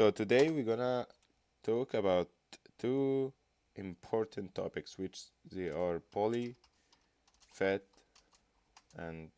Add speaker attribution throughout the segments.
Speaker 1: So today we're gonna talk about two important topics, which they are polyfet and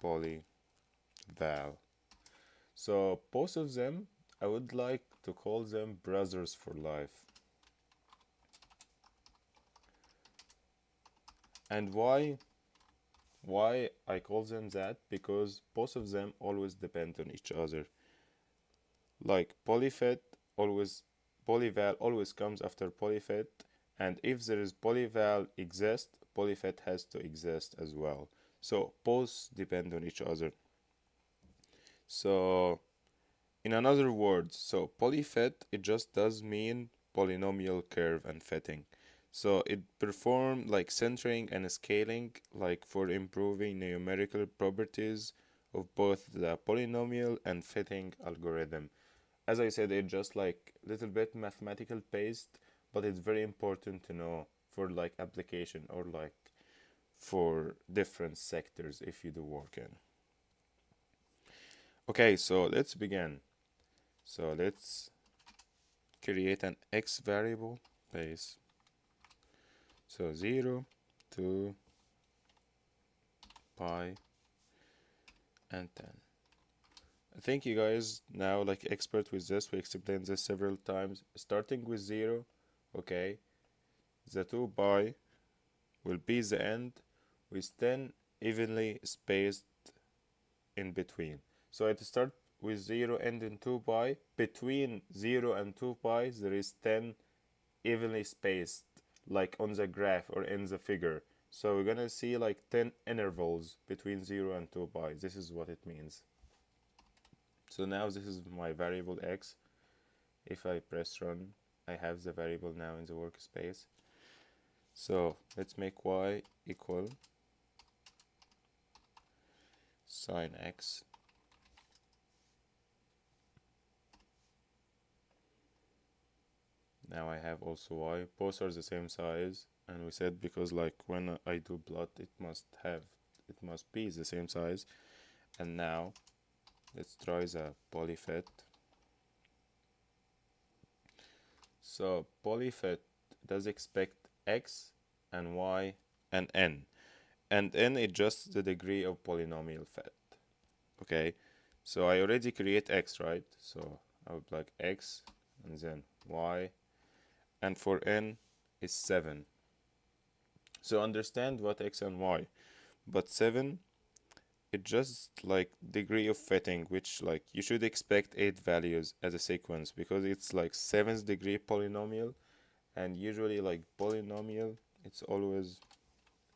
Speaker 1: polyval. So both of them, I would like to call them brothers for life. And why I call them that? Because both of them always depend on each other. Like polyval always comes after polyfet, and if there is polyval exist, polyfet has to exist as well. So both depend on each other. So in another words, so polyfet it just does mean polynomial curve and fitting. So it perform like centering and scaling like for improving numerical properties of both the polynomial and fitting algorithm. As I said, it's just like little bit mathematical based, but it's very important to know for like application or like for different sectors if you do work in. Okay, so let's begin. So let's create an x variable base. So 0 to pi and 10. I think you guys now like expert with this. We explained this several times. Starting with 0, okay, the 2 pi will be the end with 10 evenly spaced in between. So at the start with 0 and in 2 pi, between 0 and 2 pi there is 10 evenly spaced like on the graph or in the figure. So we're gonna see like 10 intervals between 0 and 2 pi. This is what it means. So now this is my variable x. If I press run, I have the variable now in the workspace. So let's make y equal sine x. Now I have also y. Both are the same size, and we said because like when I do plot, it must be the same size. And now let's try the polyfit. So polyfit does expect x and y and n. And n is just the degree of polynomial fit. Okay, so I already create x, right? So I would like x and then y, and for n is 7. So understand what x and y, but 7 it just like degree of fitting, which like you should expect 8 values as a sequence because it's like 7th degree polynomial, and usually like polynomial it's always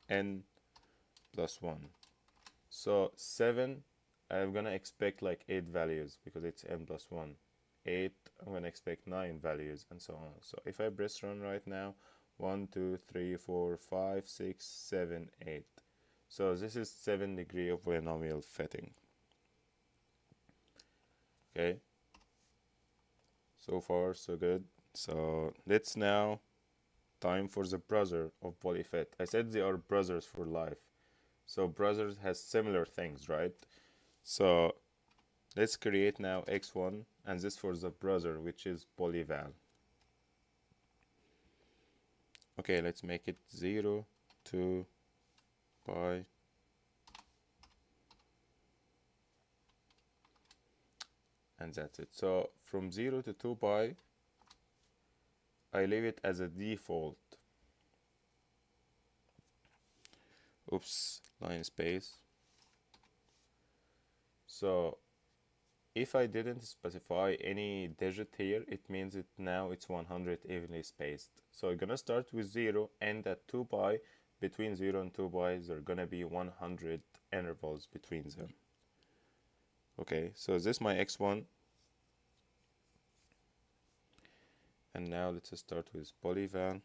Speaker 1: n plus 1. So 7 I'm gonna expect like 8 values because it's n plus 1. 8 I'm gonna expect 9 values and so on. So if I press run right now, 1 2 3 4 5 6 7 8. So this is 7 degree of polynomial fitting. Okay, so far so good. So let's now time for the brother of polyfit. I said they are brothers for life. So brothers has similar things, right? So let's create now x1 and this for the brother, which is polyval. Okay, let's make it 0 to pi and that's it. So from 0 to 2 pi I leave it as a default. Oops, line space. So if I didn't specify any digit here, it means it now it's 100 evenly spaced. So I'm gonna start with 0 and at 2 pi, between 0 and 2 pi, there are gonna be 100 intervals between them. Okay, so this is my x1. And now let's start with polyval.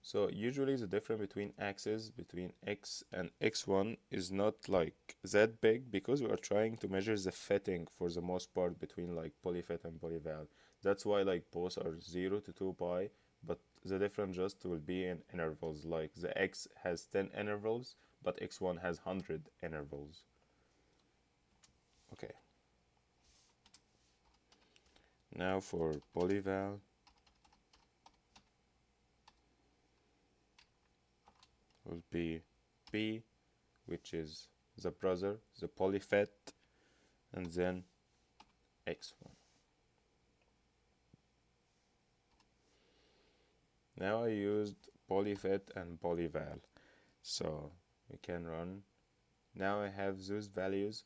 Speaker 1: So usually the difference between axes between x and x1 is not like that big because we are trying to measure the fitting for the most part between like polyfit and polyval. That's why like both are 0 to 2 pi, but the difference just will be in intervals. Like the x has 10 intervals, but x1 has 100 intervals. Now for Polyval, will be P, which is the brother, the Polyfit, and then X1. Now I used Polyfit and Polyval, so we can run. Now I have those values,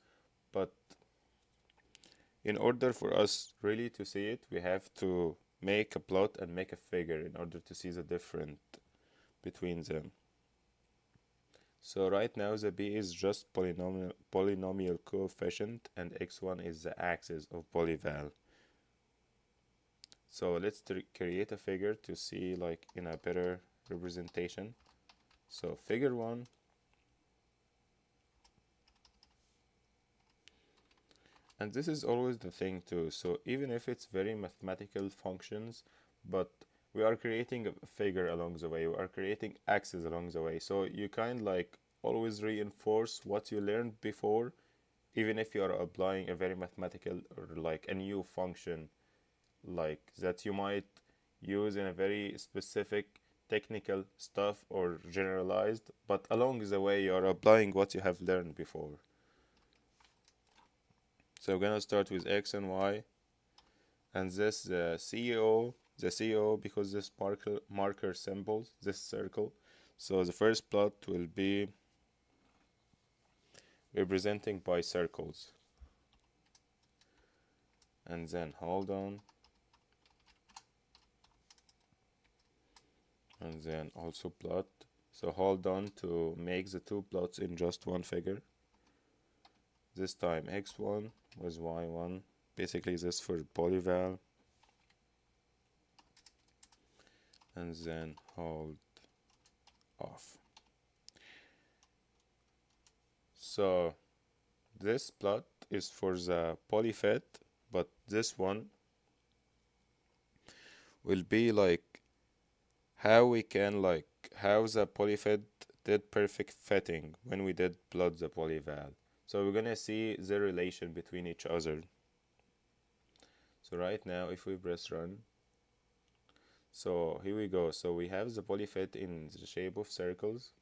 Speaker 1: but in order for us really to see it, we have to make a plot and make a figure in order to see the difference between them. So right now the B is just polynomial coefficient, and x1 is the axis of Polyval. So let's create a figure to see like in a better representation. So figure 1, and this is always the thing too. So even if it's very mathematical functions, but we are creating a figure along the way, we are creating axes along the way. So you kind like always reinforce what you learned before, even if you are applying a very mathematical or like a new function like that you might use in a very specific technical stuff or generalized, but along the way you are applying what you have learned before. So I'm gonna start with X and Y, and this the CEO because this marker symbols this circle. So the first plot will be representing by circles, and then hold on, and then also plot. So hold on to make the two plots in just one figure. This time x1 with y1, basically this for Polyval, and then hold off. So this plot is for the Polyfit, but this one will be like how we can like how the Polyfit did perfect fitting when we did plot the Polyval. So we're gonna see the relation between each other. So right now if we press run, so here we go. So we have the Polyfit in the shape of circles,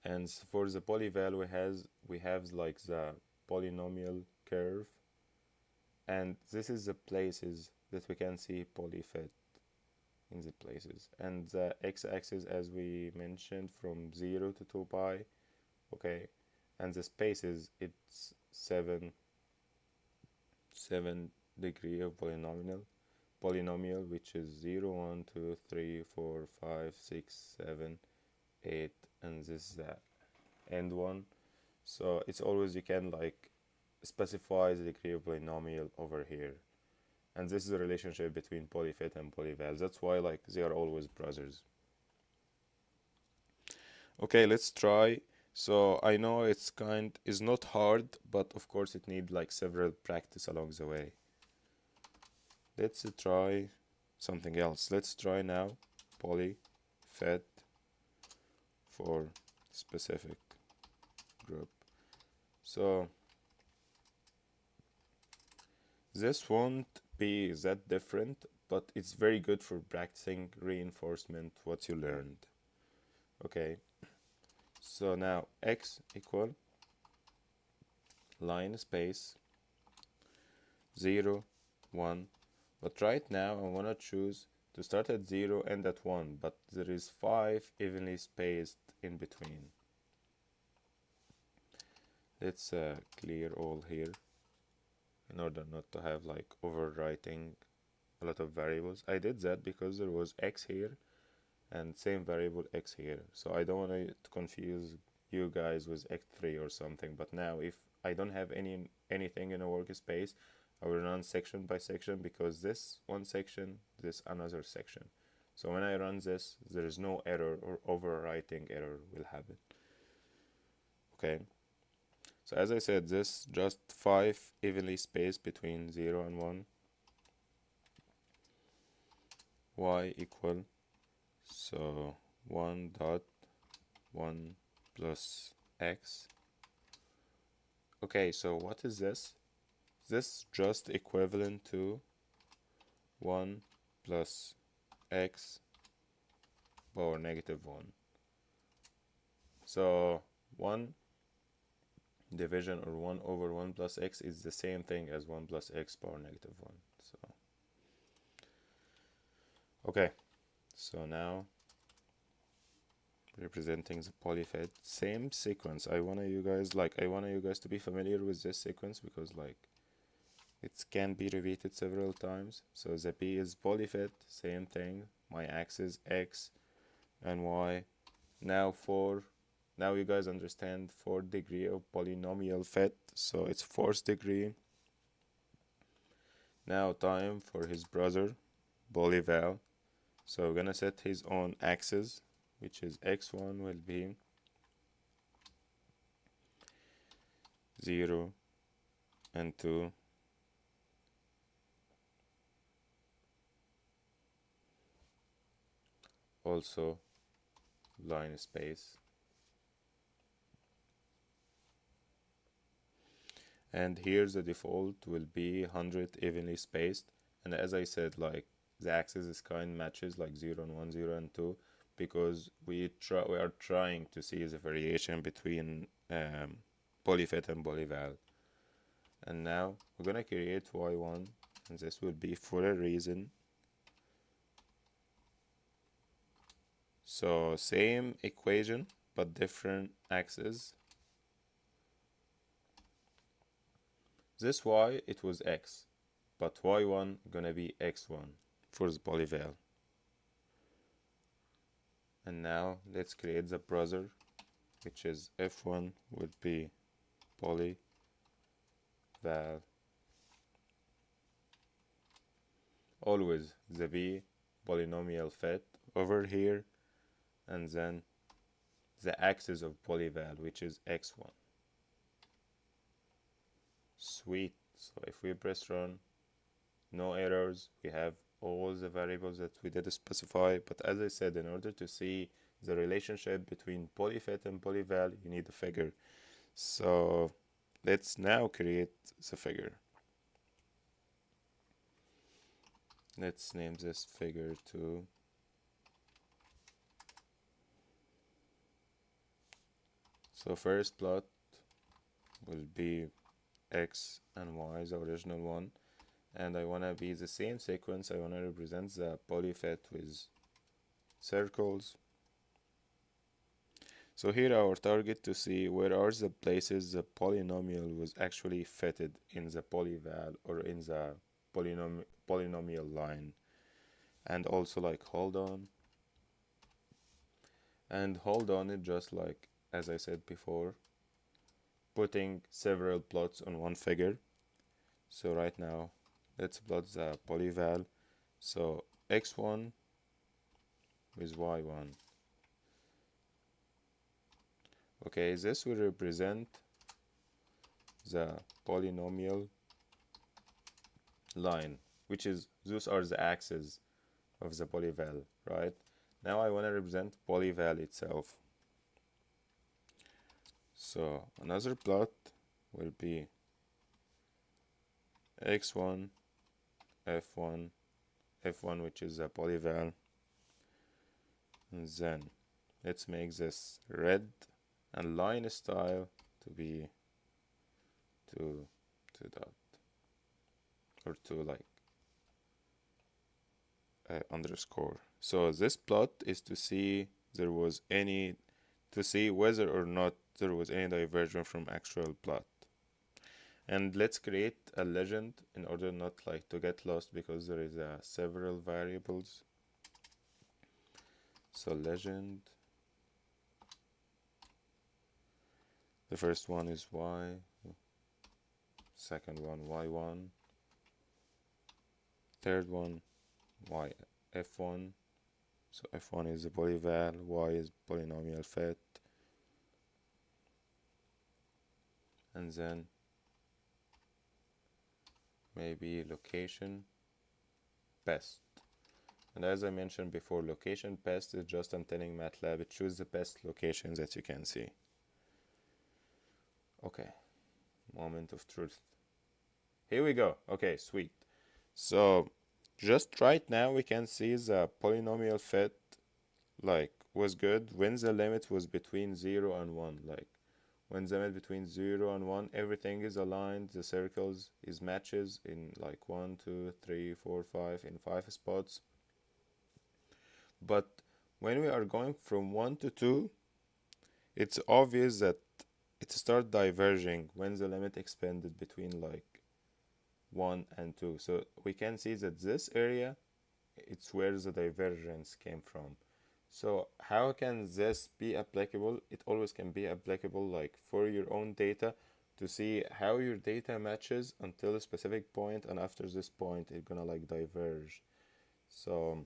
Speaker 1: and for the Polyval we have like the polynomial curve, and this is the places that we can see Polyfit in the places, and the x-axis as we mentioned from 0 to 2 pi, okay, and the spaces it's 7 degree of polynomial, which is 0 1 2 3 4 5 6 7 8, and this is the end one. So it's always you can like specify the degree of polynomial over here, and this is the relationship between Polyfit and Polyval. That's why like they are always brothers. Okay, let's try. So I know it's is not hard, but of course it needs like several practice along the way. Let's try something else. Let's try now Polyfit for specific group. So this won't be that different, but it's very good for practicing reinforcement what you learned. Okay, so now x equal line space 0 1, but right now I want to choose to start at 0 and at 1, but there is 5 evenly spaced in between. Let's clear all here in order not to have like overwriting a lot of variables. I did that because there was x here and same variable x here, so I don't want to confuse you guys with x3 or something. But now if I don't have anything in a workspace, I will run section by section, because this one section, this another section. So when I run this, there is no error or overwriting error will happen. Okay, so as I said, this just 5 evenly spaced between 0 and 1. Y equal, so 1 dot 1 plus x. Okay, so what is this? this just equivalent to 1 plus x power negative 1. So 1 division, or 1 over 1 plus x, is the same thing as 1 plus x power negative 1. So okay, so now representing the polyfit, same sequence. I want you guys to be familiar with this sequence, because like it can be repeated several times. So the p is polyfit, same thing, my axis x and y. Now you guys understand fourth degree of polynomial fit, so it's fourth degree. Now time for his brother Polyval. So we're gonna set his own axis, which is x1 will be 0 and 2, also line space, and here the default will be 100 evenly spaced. And as I said, like the axis is kind matches like 0 and 1, 0 and 2, because we are trying to see the variation between Polyfit and Polyval. And now we're gonna create y1, and this will be for a reason. So same equation but different axes. This y, it was x, but y1 gonna be x1 for the Polyval. And now let's create the brother, which is f1 would be Polyval, always the b polynomial fit over here, and then the axis of Polyval, which is x1. Sweet. So if we press run, no errors, we have all the variables that we did specify. But as I said, in order to see the relationship between Polyfit and Polyval, you need a figure. So let's now create the figure. Let's name this figure to so first plot will be x and y, the original one, and I want to be the same sequence. I want to represent the polyfit with circles. So here our target to see where are the places the polynomial was actually fitted in the Polyval or in the polynomial line. And also like hold on it, just like as I said before, putting several plots on one figure. So right now let's plot the Polyval. So x1 with y1. Okay, this will represent the polynomial line, which is, those are the axes of the Polyval, right? Now I want to represent Polyval itself. So another plot will be x1, f1, f1, which is a Polyval. And then let's make this red and line style to be two dot or two like underscore. So this plot is to see whether or not there was any diversion from actual plot. And let's create a legend in order not like to get lost, because there is several variables. So legend, the first one is y, second one y1, third one y f1. So f1 is the Polyval, y is polynomial fit, and then maybe location best. And as I mentioned before, location best is just I'm telling MATLAB choose the best location that you can see. Okay, moment of truth. Here we go. Okay, sweet. So just right now we can see the polynomial fit like was good when the limit was between 0 and 1. Like when the limit between 0 and 1, everything is aligned, the circles is matches in like 1, 2, 3, 4, 5 in 5 spots. But when we are going from 1 to 2, it's obvious that it starts diverging when the limit expanded between like 1 and 2. So we can see that this area, it's where the divergence came from. So how can this be applicable? It always can be applicable like for your own data to see how your data matches until a specific point, and after this point it's gonna like diverge. So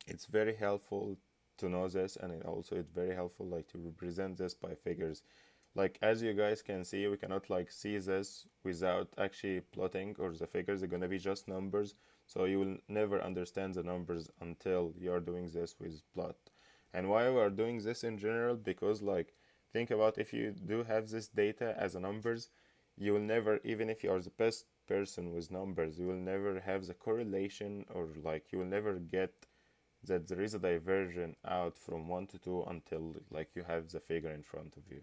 Speaker 1: it's very helpful to know this, and it's very helpful like to represent this by figures. Like as you guys can see, we cannot like see this without actually plotting, or the figures are gonna be just numbers, so you will never understand the numbers until you are doing this with plot. And why we are doing this in general, because like think about, if you do have this data as a numbers, you will never, even if you are the best person with numbers, you will never have the correlation, or like you will never get that there is a diversion out from 1 to 2 until like you have the figure in front of you.